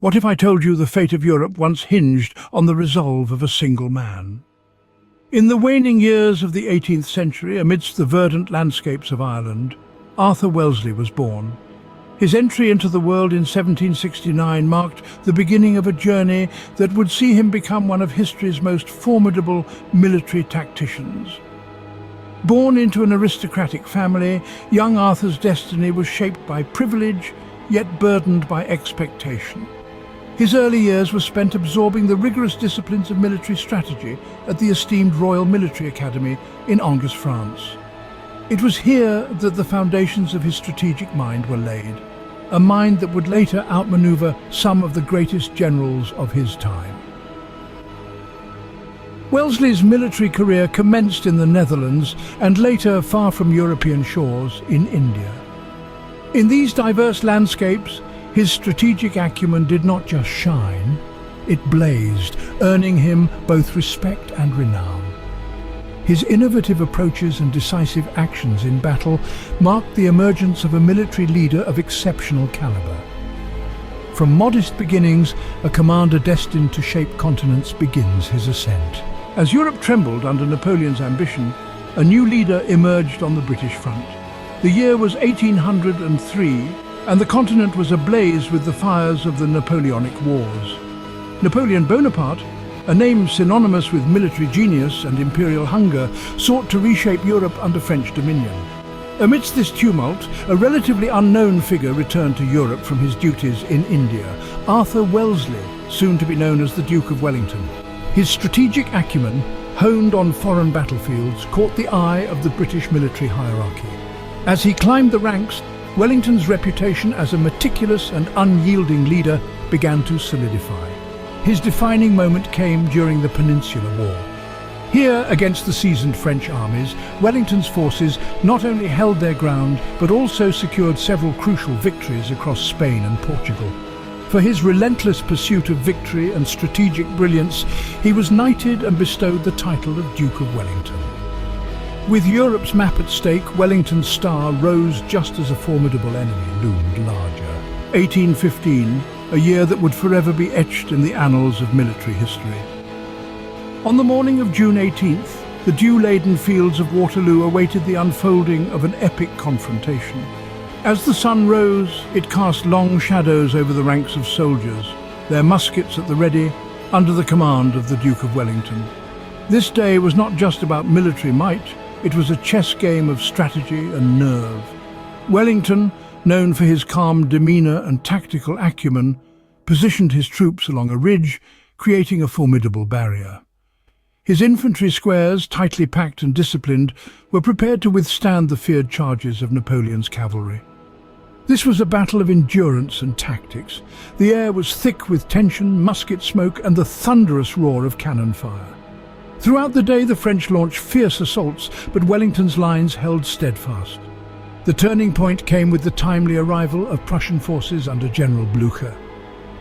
What if I told you the fate of Europe once hinged on the resolve of a single man? In the waning years of the 18th century, amidst the verdant landscapes of Ireland, Arthur Wellesley was born. His entry into the world in 1769 marked the beginning of a journey that would see him become one of history's most formidable military tacticians. Born into an aristocratic family, young Arthur's destiny was shaped by privilege, yet burdened by expectation. His early years were spent absorbing the rigorous disciplines of military strategy at the esteemed Royal Military Academy in Angers, France. It was here that the foundations of his strategic mind were laid, a mind that would later outmaneuver some of the greatest generals of his time. Wellesley's military career commenced in the Netherlands and later, far from European shores, in India. In these diverse landscapes, his strategic acumen did not just shine, it blazed, earning him both respect and renown. His innovative approaches and decisive actions in battle marked the emergence of a military leader of exceptional caliber. From modest beginnings, a commander destined to shape continents begins his ascent. As Europe trembled under Napoleon's ambition, a new leader emerged on the British front. The year was 1803, and the continent was ablaze with the fires of the Napoleonic Wars. Napoleon Bonaparte, a name synonymous with military genius and imperial hunger, sought to reshape Europe under French dominion. Amidst this tumult, a relatively unknown figure returned to Europe from his duties in India, Arthur Wellesley, soon to be known as the Duke of Wellington. His strategic acumen, honed on foreign battlefields, caught the eye of the British military hierarchy. As he climbed the ranks, Wellington's reputation as a meticulous and unyielding leader began to solidify. His defining moment came during the Peninsular War. Here, against the seasoned French armies, Wellington's forces not only held their ground, but also secured several crucial victories across Spain and Portugal. For his relentless pursuit of victory and strategic brilliance, he was knighted and bestowed the title of Duke of Wellington. With Europe's map at stake, Wellington's star rose just as a formidable enemy loomed larger. 1815, a year that would forever be etched in the annals of military history. On the morning of June 18th, the dew-laden fields of Waterloo awaited the unfolding of an epic confrontation. As the sun rose, it cast long shadows over the ranks of soldiers, their muskets at the ready, under the command of the Duke of Wellington. This day was not just about military might, it was a chess game of strategy and nerve. Wellington, known for his calm demeanour and tactical acumen, positioned his troops along a ridge, creating a formidable barrier. His infantry squares, tightly packed and disciplined, were prepared to withstand the feared charges of Napoleon's cavalry. This was a battle of endurance and tactics. The air was thick with tension, musket smoke, and the thunderous roar of cannon fire. Throughout the day, the French launched fierce assaults, but Wellington's lines held steadfast. The turning point came with the timely arrival of Prussian forces under General Blücher.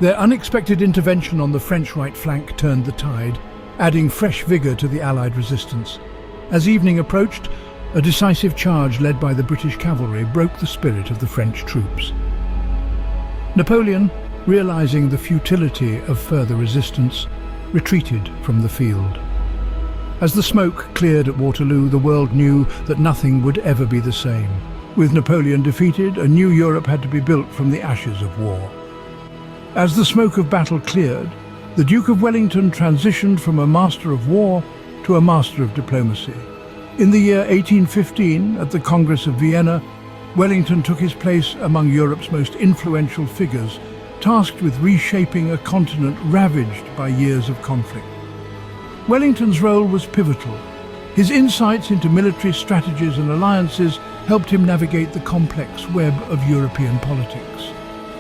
Their unexpected intervention on the French right flank turned the tide, adding fresh vigour to the Allied resistance. As evening approached, a decisive charge led by the British cavalry broke the spirit of the French troops. Napoleon, realising the futility of further resistance, retreated from the field. As the smoke cleared at Waterloo, the world knew that nothing would ever be the same. With Napoleon defeated, a new Europe had to be built from the ashes of war. As the smoke of battle cleared, the Duke of Wellington transitioned from a master of war to a master of diplomacy. In the year 1815, at the Congress of Vienna, Wellington took his place among Europe's most influential figures, tasked with reshaping a continent ravaged by years of conflict. Wellington's role was pivotal. His insights into military strategies and alliances helped him navigate the complex web of European politics.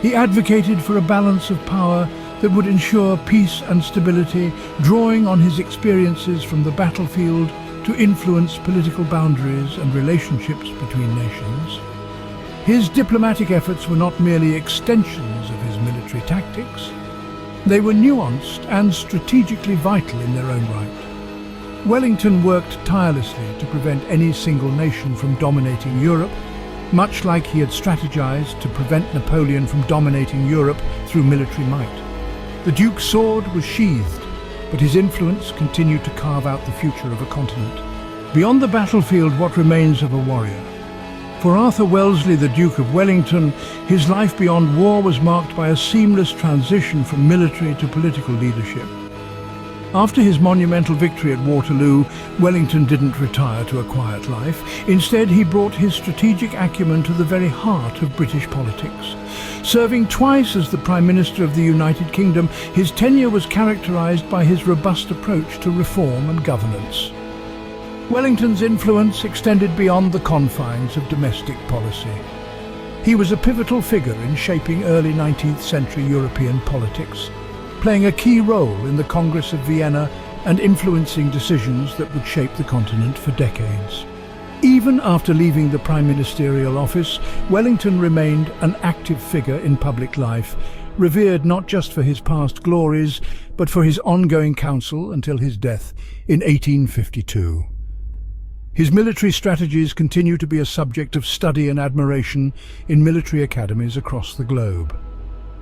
He advocated for a balance of power that would ensure peace and stability, drawing on his experiences from the battlefield to influence political boundaries and relationships between nations. His diplomatic efforts were not merely extensions of his military tactics. They were nuanced and strategically vital in their own right. Wellington worked tirelessly to prevent any single nation from dominating Europe, much like he had strategized to prevent Napoleon from dominating Europe through military might. The Duke's sword was sheathed, but his influence continued to carve out the future of a continent. Beyond the battlefield, what remains of a warrior? For Arthur Wellesley, the Duke of Wellington, his life beyond war was marked by a seamless transition from military to political leadership. After his monumental victory at Waterloo, Wellington didn't retire to a quiet life. Instead, he brought his strategic acumen to the very heart of British politics. Serving twice as the Prime Minister of the United Kingdom, his tenure was characterised by his robust approach to reform and governance. Wellington's influence extended beyond the confines of domestic policy. He was a pivotal figure in shaping early 19th century European politics, playing a key role in the Congress of Vienna and influencing decisions that would shape the continent for decades. Even after leaving the prime ministerial office, Wellington remained an active figure in public life, revered not just for his past glories, but for his ongoing counsel until his death in 1852. His military strategies continue to be a subject of study and admiration in military academies across the globe.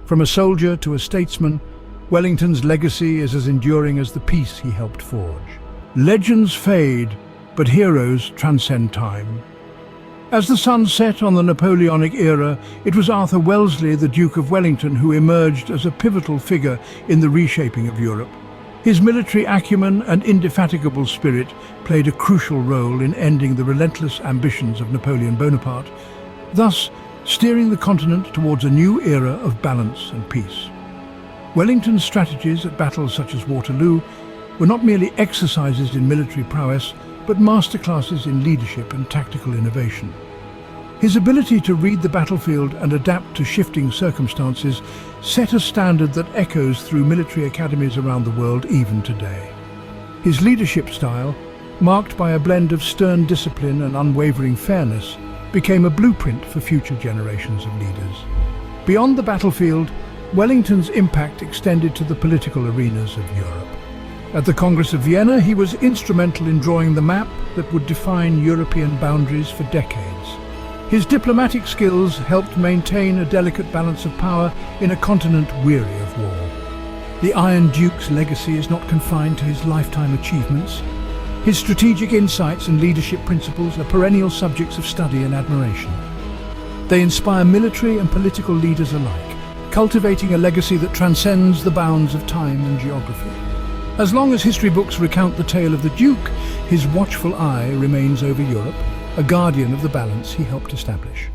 From a soldier to a statesman, Wellington's legacy is as enduring as the peace he helped forge. Legends fade, but heroes transcend time. As the sun set on the Napoleonic era, it was Arthur Wellesley, the Duke of Wellington, who emerged as a pivotal figure in the reshaping of Europe. His military acumen and indefatigable spirit played a crucial role in ending the relentless ambitions of Napoleon Bonaparte, thus steering the continent towards a new era of balance and peace. Wellington's strategies at battles such as Waterloo were not merely exercises in military prowess, but masterclasses in leadership and tactical innovation. His ability to read the battlefield and adapt to shifting circumstances set a standard that echoes through military academies around the world even today. His leadership style, marked by a blend of stern discipline and unwavering fairness, became a blueprint for future generations of leaders. Beyond the battlefield, Wellington's impact extended to the political arenas of Europe. At the Congress of Vienna, he was instrumental in drawing the map that would define European boundaries for decades. His diplomatic skills helped maintain a delicate balance of power in a continent weary of war. The Iron Duke's legacy is not confined to his lifetime achievements. His strategic insights and leadership principles are perennial subjects of study and admiration. They inspire military and political leaders alike, cultivating a legacy that transcends the bounds of time and geography. As long as history books recount the tale of the Duke, his watchful eye remains over Europe, a guardian of the balance he helped establish.